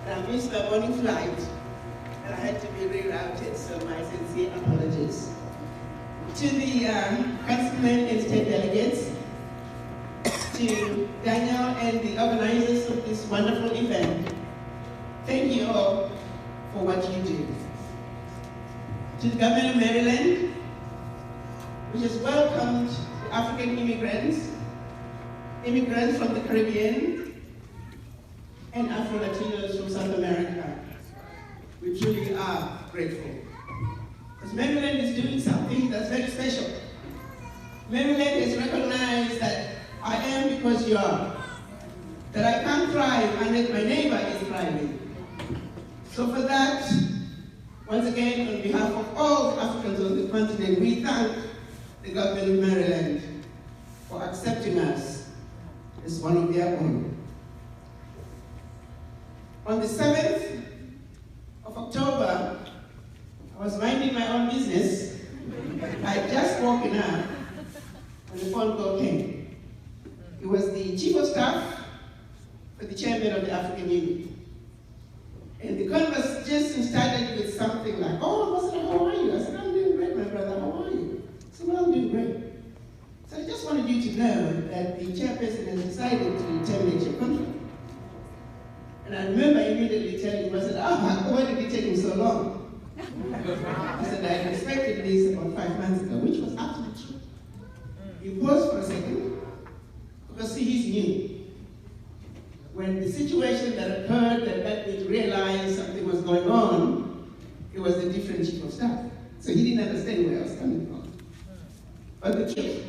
And I missed my morning flight, and I had to be rerouted, so my sincere apologies. To the councilmen and state delegates, to Daniel and the organizers of this wonderful event, thank you all for what you do. To the government of Maryland, which has welcomed African immigrants from the Caribbean, and Afro-Latinos from South America. We truly are grateful. Because Maryland is doing something that's very special. Maryland has recognized that I am because you are. That I can't thrive unless my neighbor is thriving. So for that, once again, on behalf of all the Africans on the continent, we thank the government of Maryland for accepting us as one of their own. On the 7th of October, I was minding my own business. I had just woken up when the phone call came. It was the Chief of Staff for the Chairman of the African Union. And the conversation started with something like, oh, Ambassador, how are you? I said, I'm doing great, my brother, how are you? He said, well, I'm doing great. So I just wanted you to know that the chairperson has decided to terminate your contract. And I remember immediately telling him, I said, why did it take him so long? I said, I had expected this about 5 months ago, which was absolutely true. He paused for a second, because see, he's new. When the situation that occurred that led me to realize something was going on, it was a different chief of staff. So he didn't understand where I was coming from. But the truth,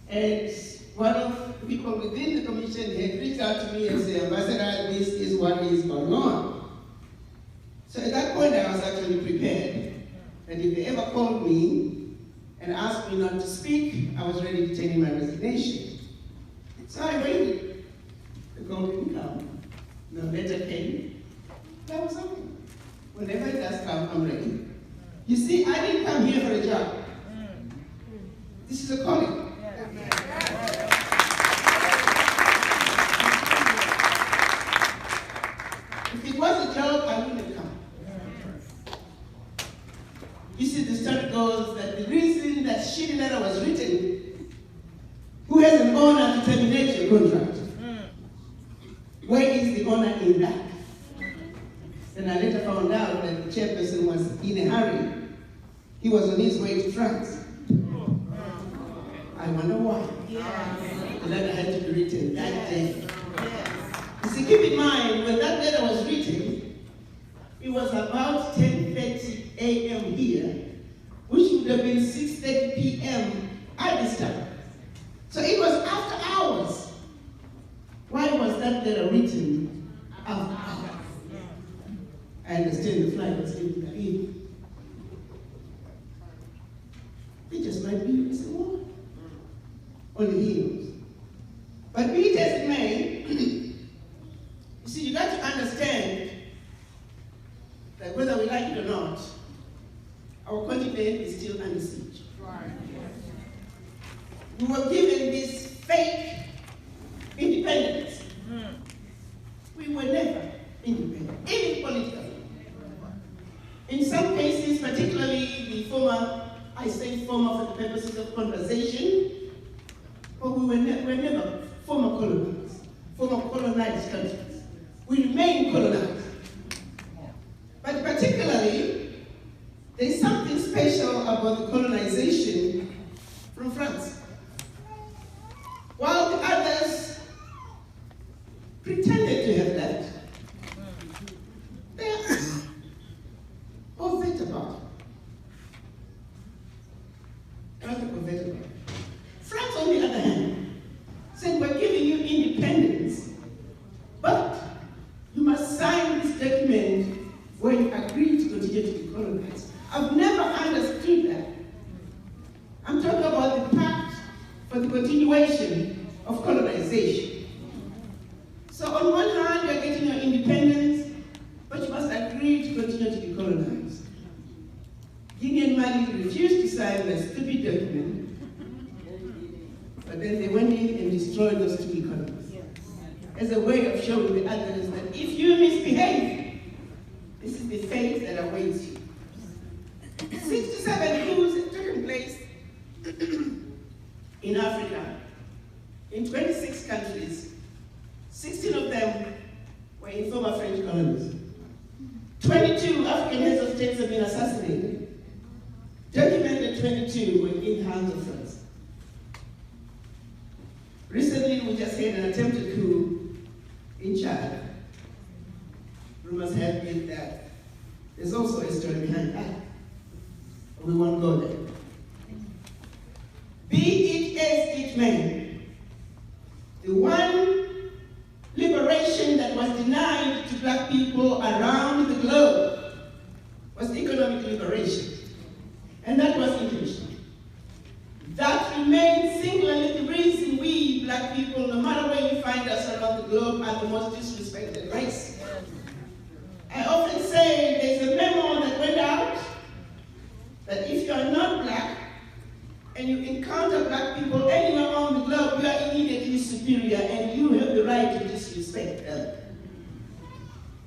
and one of the people within the commission had reached out to me and said, Ambassador, this is what is going on. So at that point, I was actually prepared that if they ever called me and asked me not to speak, I was ready to take in my resignation. So I waited. The call didn't come. No letter came. That was something. Whenever it does come, I'm ready. You see, I didn't come here for a job. This is a calling. If it was a job, I wouldn't have come. You see, the story goes that the reason that shitty letter was written, who has an honor to terminate your contract? Where is the honor in that? Then I later found out that the chairperson was in a hurry. He was on his way to France. I wonder why. The letter had to be written that day. You see, keep in mind, when that letter was written, it was about 10:30 a.m. here, which would have been 6:30 p.m. at this time. So it was after hours. Why was that letter written after hours? I understand the flight was in the evening. It just might be a war. Only he knows. But be it as it may, you see, you got to understand that whether we like it or not, our continent is still under siege. We were given this fake independence. We were never independent, even politically. In some cases, particularly the former, I say former for the purposes of conversation, but we were never former colonized countries. We remain colonized. But particularly, there's something special about the colonization from France. While the others pretended to have left, they are all vet about it. France, on the other hand, said, we're giving you independence, but you must sign this document where you agree to continue to be colonized. I've never understood that. I'm talking about the pact for the continuation of colonization. So on one hand, you're getting your independence, but you must agree to continue to be colonized. Guinea and Mali refused to sign that stupid document, but then they went in and destroyed those two economies as a way of showing the others that if you misbehave, this is the fate that awaits you. 67 coups have taken place in Africa, in 26 countries. 16 of them were in former French colonies. 22 African heads of states have been assassinated. Documented 22 were in hands of France. Recently, we just had an attempted coup in Chad. Rumors have it that there's also a story behind that. We won't go there. Be it as it may, the one liberation that was denied to black people around the globe was economic liberation. And that was intentional. That remains singularly the reason we, black people, no matter where you find us around the globe, are the most disrespected race. I often say there's a memo that went out that if you are not black and you encounter black people anywhere around the globe, you are immediately superior and you have the right to disrespect them.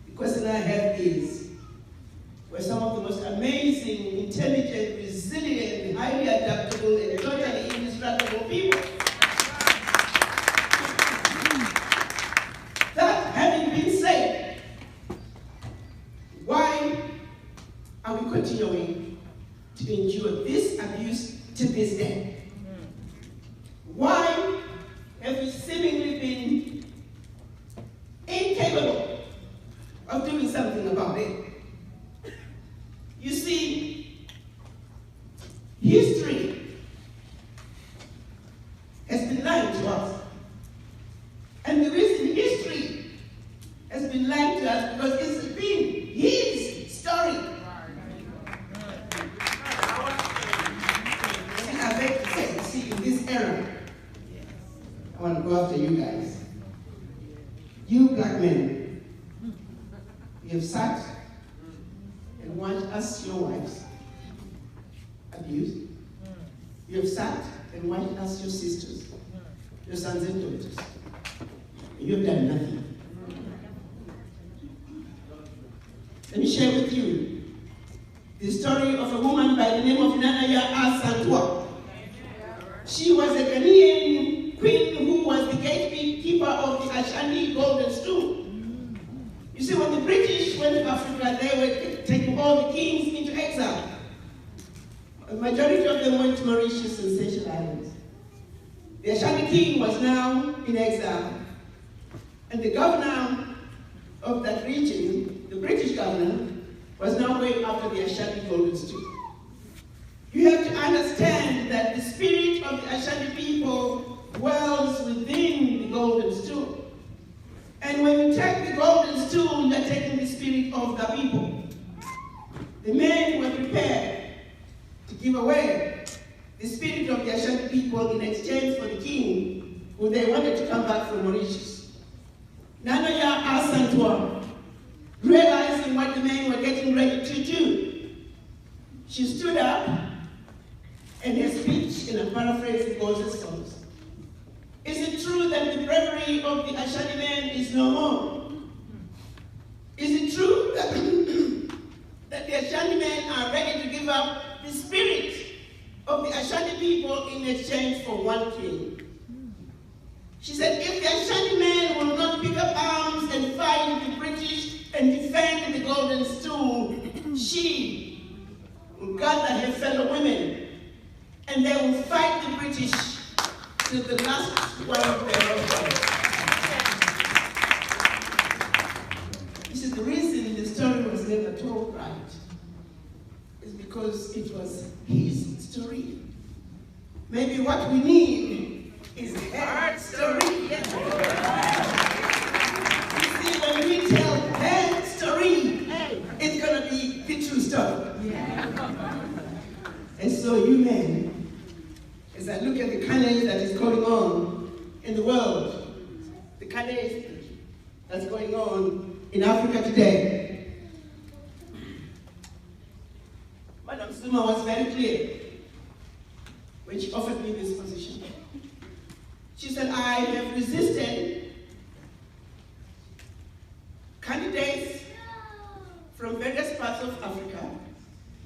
The question I have is, we're some of the most amazing, intelligent, resilient, highly adaptable, and totally indestructible people. That having been said, why are we continuing to endure this abuse to this day? Why have we seemingly been incapable of doing something about it? You see, history has been lying to us. And the reason history has been lying to us because it's been his story. I beg to say, see, in this era, I want to go after you guys. You black men, you have sat and watched us, your wives, abused. You have sat and watched us, your sisters, your sons and daughters. And you have done nothing. Let me share with you the story of a woman by the name of Nanaya Asantwa. She was a Ghanaian queen who was the gatekeeper of the Ashanti Golden Stool. You see, when the British went to Africa, they were taking all the kings into exile. The majority of them went to Mauritius and Seychelles Islands. The Ashanti king was now in exile. And the governor of that region, the British governor, was now going after the Ashanti Golden Stool. You have to understand that the spirit of the Ashanti people dwells within the Golden Stool. And when you take the Golden Stool, you're taking the spirit of the people. The men were prepared to give away the spirit of the Ashanti people in exchange for the king, who they wanted to come back from Mauritius. Nanaya Asantwa, realizing what the men were getting ready to do, she stood up, and her speech, in a paraphrase, goes as follows. Is it true that the bravery of the Ashanti men is no more? Is it true that, that the Ashanti men are ready to give up the spirit of the Ashanti people in exchange for one king? She said, if the Ashanti men will not pick up arms and fight the British and defend the Golden Stool, she will gather her fellow women and they will fight the British to the last one of their lives. This is the reason the story was never told right. It's because it was his story. Maybe what we need is her story. You see, when we tell her story, it's going to be the true story. And so you men, as I look at the carnage that is going on in the world, the carnage that's going on in Africa today, Madam Zuma was very clear when she offered me this position. She said, I have resisted from various parts of Africa,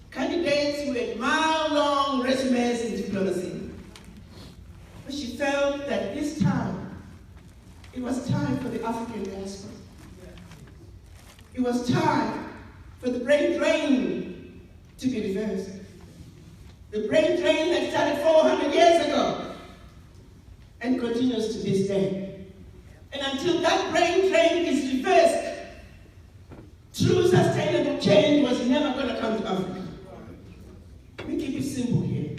candidates who had mile-long resumes in diplomacy. But she felt that this time, it was time for the African diaspora. It was time for the brain drain to be reversed. The brain drain that started 400 years ago and continues to this day. And until that brain drain is reversed, true sustainable change was never going to come to Africa. Let me keep it simple here.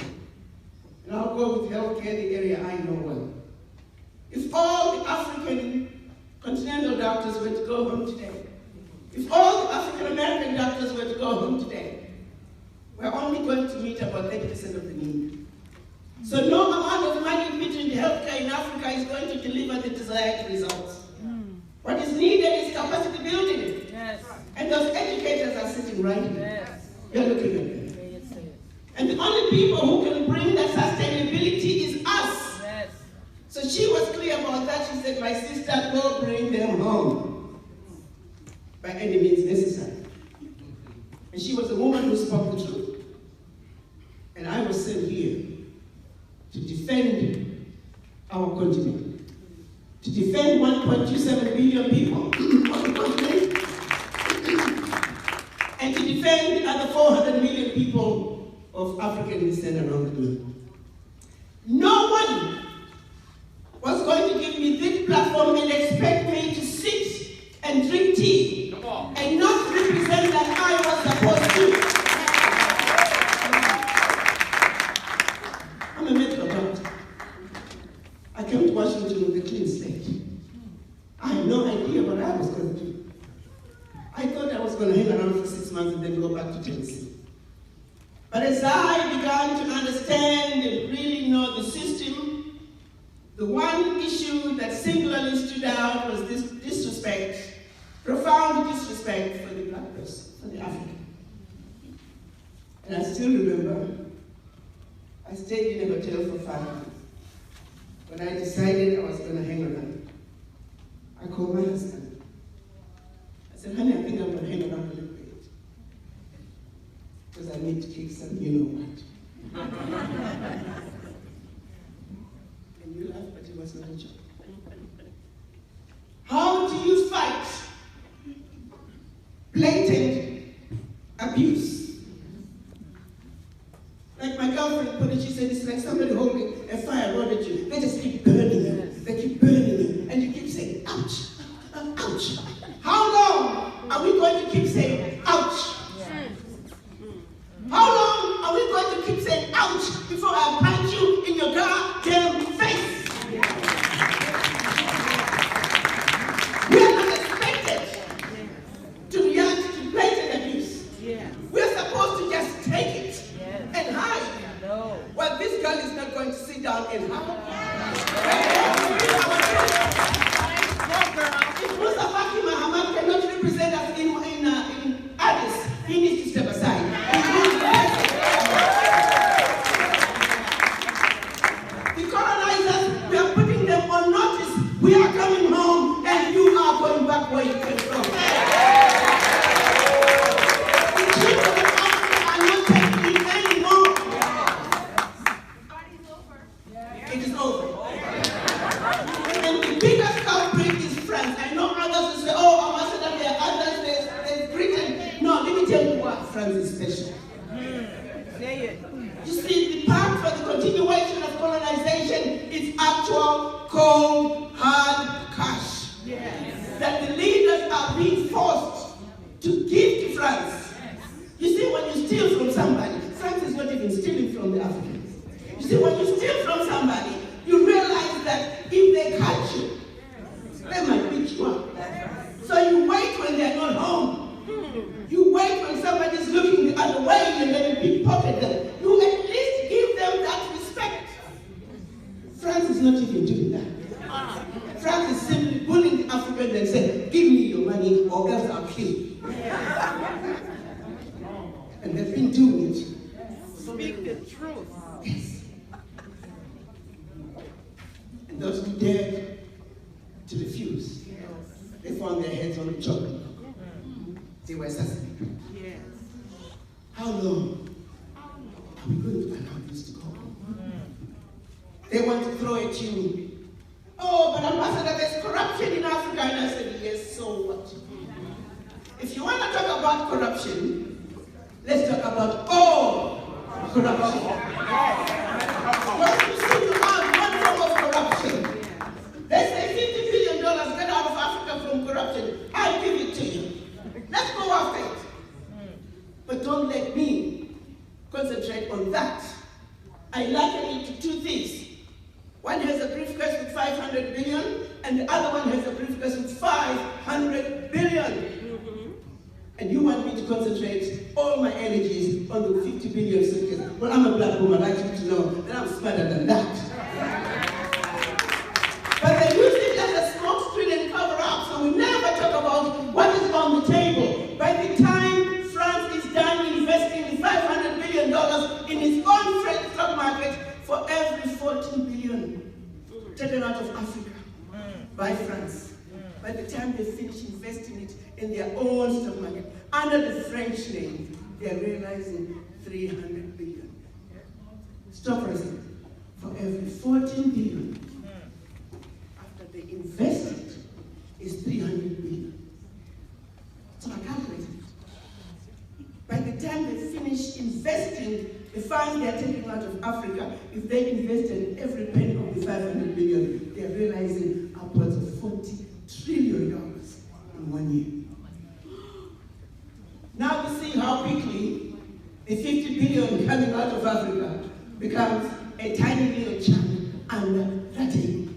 And I'll go with healthcare, the area I know well. If all the African continental doctors were to go home today, if all the African American doctors were to go home today, we're only going to meet about 30% of the need. So no amount of money put into healthcare in Africa is going to deliver the desired results. What is needed is capacity building. Yes. And those educators are sitting right here. Yes. You're looking at them. And the only people who can bring that sustainability is us. Yes. So she was clear about that. She said, my sister, go bring them home. By any means necessary. And she was a woman who spoke the truth. And I was sent here to defend our continent. To defend 1.27 billion people on the continent. And to defend the other 400 million people of African descent around the globe. No one was going to give me this platform and expect me to sit and drink tea and not represent that I was supposed to. I'm a medical doctor. I came to Washington with a clean slate. I had no idea what I was going to do. I thought I was going to hang around for 6 months and then go back to Tennessee. But as I began to understand and really know the system, the one issue that singularly stood out was this disrespect, profound disrespect for the black person, for the African. And I still remember, I stayed in a hotel for 5 months. When I decided I was going to hang around, I called my husband. I said, honey, I think I'm going to hang around a little bit. Because I need to kick some, you know what. And you laugh, but it was not a joke. How do you fight blatant abuse? Like my girlfriend put it, she said, it's like somebody holding a fire rod at you. They just keep burning you. They keep burning you. And you keep saying, ouch, ouch. How long are we going to keep saying, ouch? How long are we going to keep saying, ouch, before I punch you in your goddamn face? We are not expected to react to blatant abuse. We're supposed to just take it and hide. Well, this girl is not going to sit down and hide. If Mustafa Mahamat cannot represent us in Addis, he needs to step aside. We are coming home and you are going back where you came from. The children of Africa are not taking it anymore. It is over. And the biggest culprit is France. I know others will say, oh, Ambassador, there are others, there's Britain. No, let me tell you what France is special. You see, the path for the continuation of colonization is actual cold, hard cash. Yes. That the leaders are being forced to give to France. You see, when you steal from somebody, France is not even stealing from the Africans. You see, when you steal from somebody, you realize that if they catch you, they might beat you up. So you wait when they're not home. You wait when somebody's looking the other way and then you pickpocket them. You at least give them that respect. France is not even doing that. France is simply bullying the Africans and saying, give me your money or else I'll kill you. And they've been doing it. Speak the truth. Yes. And those who dared to refuse, they found their heads on a chopping block. they were assassinated. Yes. How long are we going to allow this to go on? They want to throw at you, oh, but Ambassador, there's corruption in Africa. And I said, yes, so what? If you want to talk about corruption, let's talk about all corruption. What you see, you have one form of corruption. They say $50 billion get out of Africa from corruption. I'll give it to you. Let's go after it. But don't let me concentrate on that. I liken it to two things. One has a briefcase with 500 billion, and the other one has a briefcase with 500 billion. And you want me to concentrate all my energies on the 50 billion suitcase. Well, I'm a black woman, I like you to know that I'm smarter than that. But they use it as a smoke screen and cover up, so we never talk about what is on the table. By the time France is done investing $500 billion in its own French stock market, for every 14 billion taken out of Africa by France, by the time they finish investing it in their own stock market, under the French name, they are realizing 300 billion. Stop for a second. For every 14 billion, after they invest it, is 300 billion. So I calculated it. By the time they finish investing the funds they are taking out of Africa, if they invested every penny of the 500 billion, they are realizing upwards of $40 trillion in 1 year. Now you see how quickly the 50 billion coming out of Africa becomes a tiny little chunk under the table.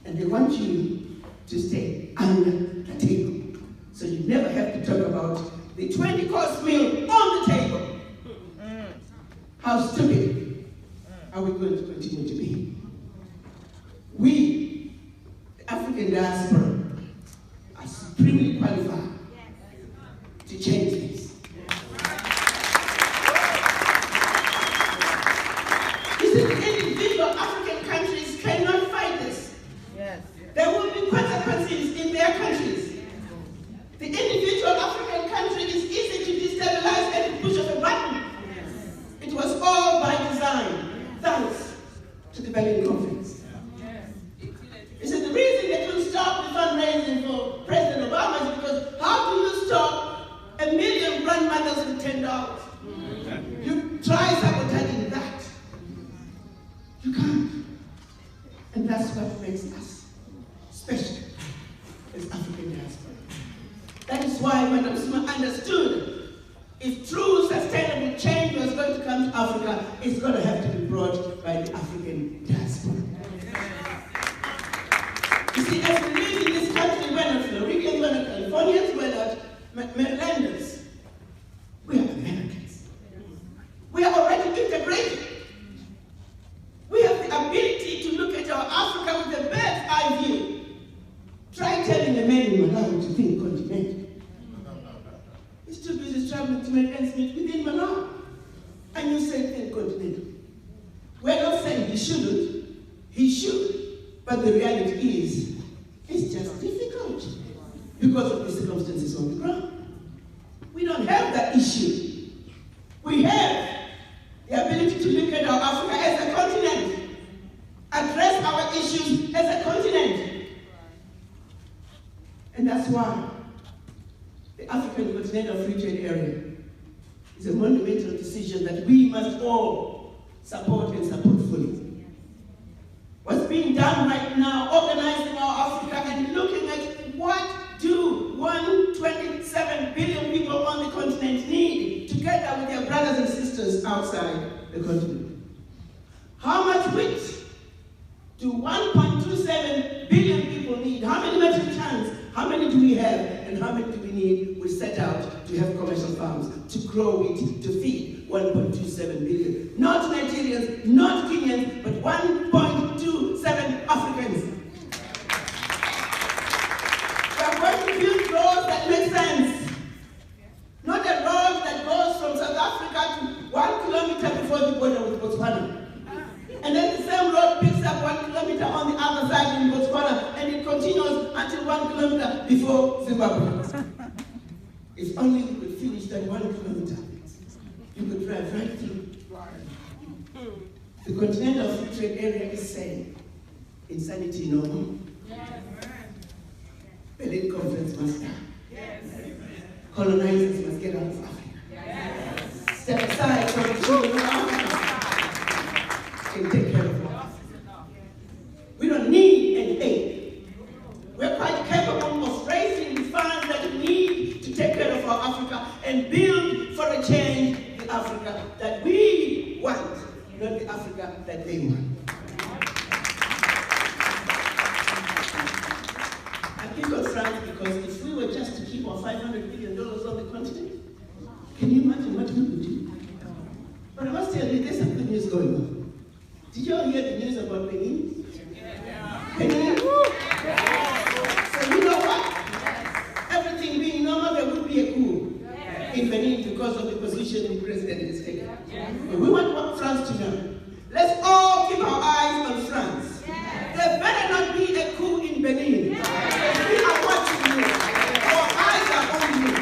And they want you to stay under the table. So you never have to talk about the 20-course meal on the table. How stupid are we going to continue to be? We, the African diaspora, are supremely qualified to change this. You see, the individual African countries cannot fight this. Yes. There will be consequences in their countries. The individual African country is easy to destabilize at the push of a button. It was all by design, thanks to the Berlin Conference. You see, the reason they couldn't stop the fundraising for President Obama is because how do you stop 1 million grandmothers with $10? You try sabotaging that. You can't. And that's what makes us special as African diaspora. That is why Madam Zuma understood if true sustainable change was going to come to Africa, it's going to have to be brought by the African diaspora. You see, as we live in this country, we're not Floridians, we're not Californians, we're not Marylanders. We are Americans. We are already integrated. We have the ability to look at our Africa with a bird's eye view. Try telling a man in Malawi to think continental. He's too busy traveling to make ends meet within Malawi. And you say think continental. We're not saying he shouldn't. He should. But the reality is, it's just difficult because of the circumstances on the ground. We don't have that issue. We have the ability to look at our Africa as a continent, address our issues as a continent. And that's why the African Continental Free Trade Area is a monumental decision that we must all support and support fully. What's being done right now, organizing our Africa and looking at what do 127 billion people on the continent need together with their brothers and sisters outside the continent. How much wheat do 1.27 billion people need? How many metric tons? How many do we have? And how many do we need? We set out to have commercial farms to grow wheat to feed 1.27 billion. Not Nigerians, not Kenyans, but 1.27 Africans. We are going to build roads that make sense. Not a road that goes from South Africa to 1 kilometer before the border with Botswana. And then the same road picks up 1 kilometer on the other side in Botswana, and it continues until 1 kilometer before Zimbabwe. If only we could finish that 1 kilometer, you could drive right through. The Continental Free Trade Area is saying, insanity no more. Berlin Conference must stop. Colonizers must get out of Africa. Step aside so the children of Africa can take care of us. We don't need any aid. We're quite capable of raising the funds that we need to take care of our Africa and build for a change the Africa that we want, not the Africa that they want. I pick on France because if we were just to keep our $500 billion on the continent, can you imagine what we would do? But I must tell you, there's some good news going on. Did you all hear the news about Benin? Benin? So you know what? Everything being normal, there would be a coup in Benin because of the position the president is taking. And we want France to know. Let's all keep our eyes on France. There better not be a coup in Benin. We are watching you. Our eyes are on you.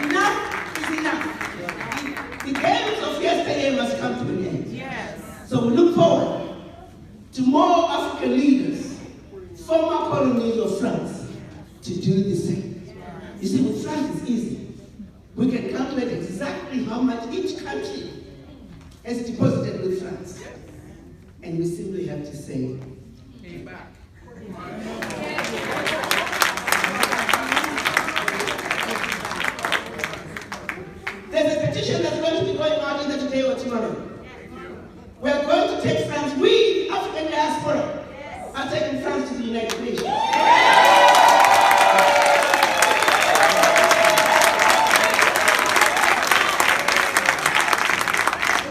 Enough is enough. The games of yesterday must come to an end. So we look forward to more African leaders, former colonies of France, to do the same. You see, with France it's easy. We can calculate exactly how much each country has deposited with France. And we simply have to say, pay back. There's a petition that's going to be going out either today or tomorrow. We're going to take France, we, African diaspora, are taking France to the United Nations.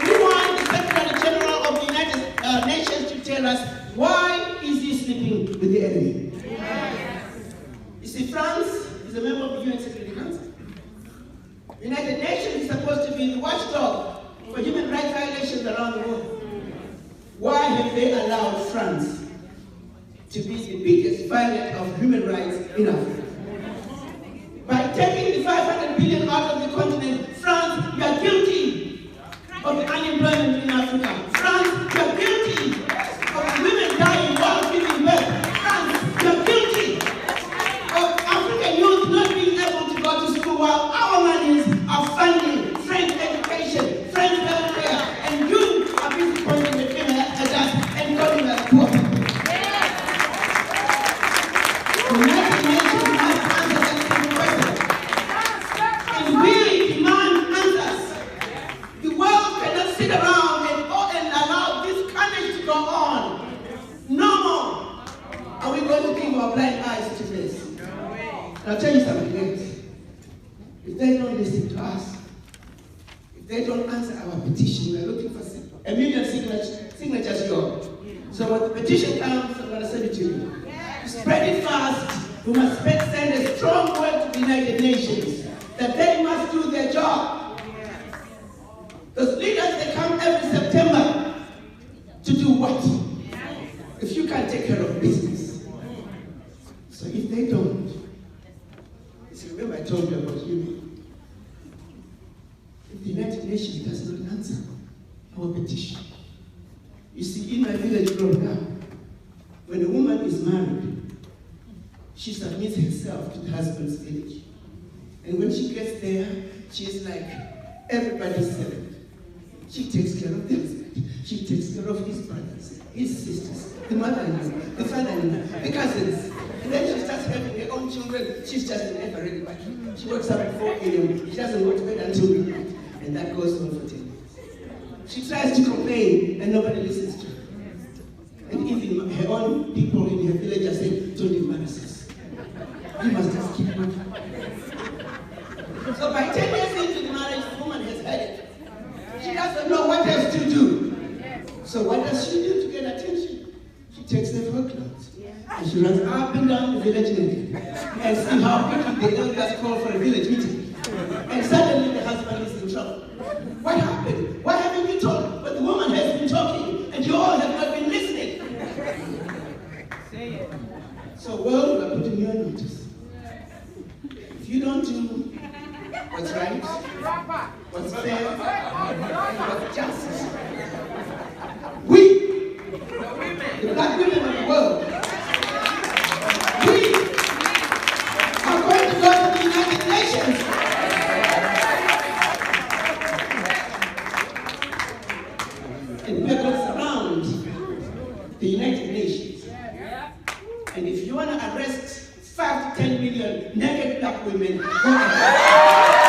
We want the Secretary General of the United Nations to tell us why is he sleeping with the enemy. You see, France is a member of the UN Security Council. The United Nations is supposed to be the watchdog for human rights violations around the world. Why have they allowed France to be the biggest violator of human rights in Africa? By taking the $500 billion out of the continent, France, you are guilty of the unemployment in Africa. France, you are guilty of the women dying while giving birth. France, you are guilty of African youth not being able to go to school while our monies are funding French education, French healthcare, and you are busy pointing the finger at us and calling us poor. The United Nations must answer that simple question. And we demand answers. The world cannot sit around and allow this carnage to go on. No more are we going to give our blind eyes to this. And I'll tell you something else. If they don't listen to us, if they don't answer our petition, we are looking for 1 million signatures here. So when the petition comes, I'm going to send it to you. Spread it fast. We must send a strong word to the United Nations that they must do their job. Those leaders, they come every September to do what? If you can't take care of business. So if they don't, see, remember I told you about human. If the United Nations does not answer our petition. You see, in my village growing up, when a woman is married, she submits herself to the husband's village. And when she gets there, she's like everybody's servant. She takes care of the husband. She takes care of his brothers, his sisters, the mother-in-law, the father-in-law, the cousins. And then she starts having her own children. She's just an ever-ready wife. She wakes up at 4 a.m. She doesn't go to bed until midnight. And that goes on for 10 years. She tries to complain and nobody listens to her. And even her own people in her village are saying, don't embarrass us. You must just keep working. So by 10 years into the marriage, the woman has had it. She doesn't know what else to do. So what does she do to get attention? She takes her for clothes. And she runs up and down the village and see how quickly the elders call for a village meeting. And suddenly the husband is in trouble. What happened? Why haven't you talked? But the woman has been talking, and you all have not been listening. Say it. So, world, we are putting you on notice. If you don't do what's right, what's fair, what's just. We, the black women of the world, we are going to go to the United Nations. And we're going to surround the United Nations. And if you want to arrest 5 to 10 million naked black women, go ahead.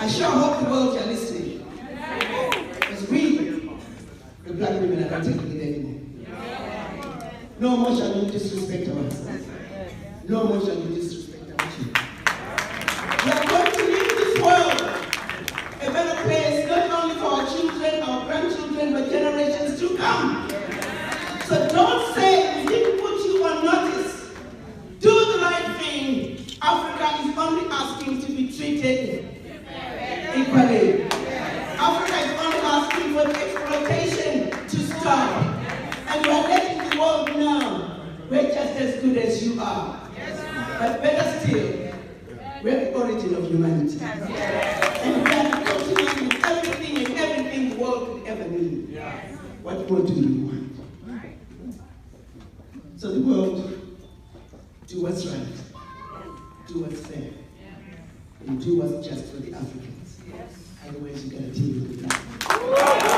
I sure hope the world are listening. Because we, the black women, are not taking it anymore. No more shall we disrespect ourselves. No more shall we disrespect our children. We are going to leave this world a better place, not only for our children, our grandchildren, but generations to come. So don't say we didn't put you on notice. Do the right thing. Africa is only asking to be treated equally. Africa is only asking for the exploitation to stop. And you are letting the world know we're just as good as you are. But better still, we're the origin of humanity. And we are the continent with everything and everything the world could ever need. What more do you want? So the world, do what's right, do what's fair, and do what's just for the Africans. Otherwise, you're going to deal with that.